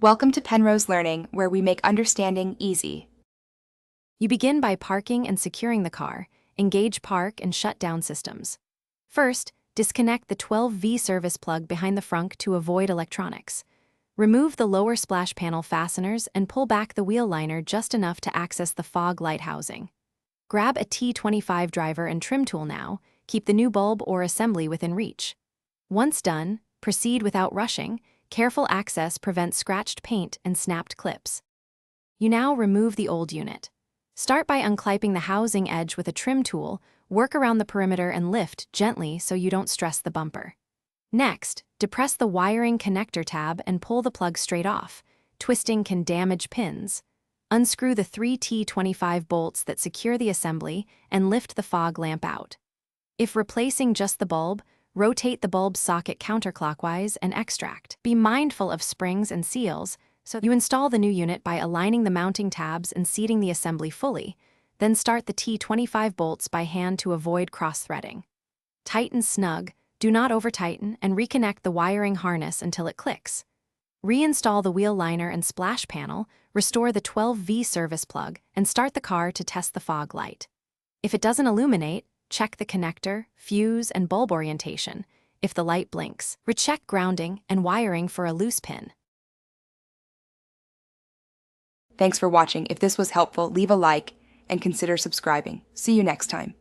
Welcome to Penrose Learning, where we make understanding easy. You begin by parking and securing the car, engage park and shut down systems. First, disconnect the 12V service plug behind the frunk to avoid electronics. Remove the lower splash panel fasteners and pull back the wheel liner just enough to access the fog light housing. Grab a T25 driver and trim tool now, keep the new bulb or assembly within reach. Once done, proceed without rushing. Careful access prevents scratched paint and snapped clips. You now remove the old unit. Start by unclipping the housing edge with a trim tool, work around the perimeter and lift gently so you don't stress the bumper. Next, depress the wiring connector tab and pull the plug straight off. Twisting can damage pins. Unscrew the 3 T25 bolts that secure the assembly and lift the fog lamp out. If replacing just the bulb, rotate the bulb socket counterclockwise and extract. Be mindful of springs and seals, so you install the new unit by aligning the mounting tabs and seating the assembly fully, then start the T25 bolts by hand to avoid cross-threading. Tighten snug, do not over-tighten, and reconnect the wiring harness until it clicks. Reinstall the wheel liner and splash panel, restore the 12V service plug, and start the car to test the fog light. If it doesn't illuminate, check the connector, fuse, and bulb orientation. If the light blinks, recheck grounding and wiring for a loose pin. Thanks for watching. If this was helpful, leave a like and consider subscribing. See you next time.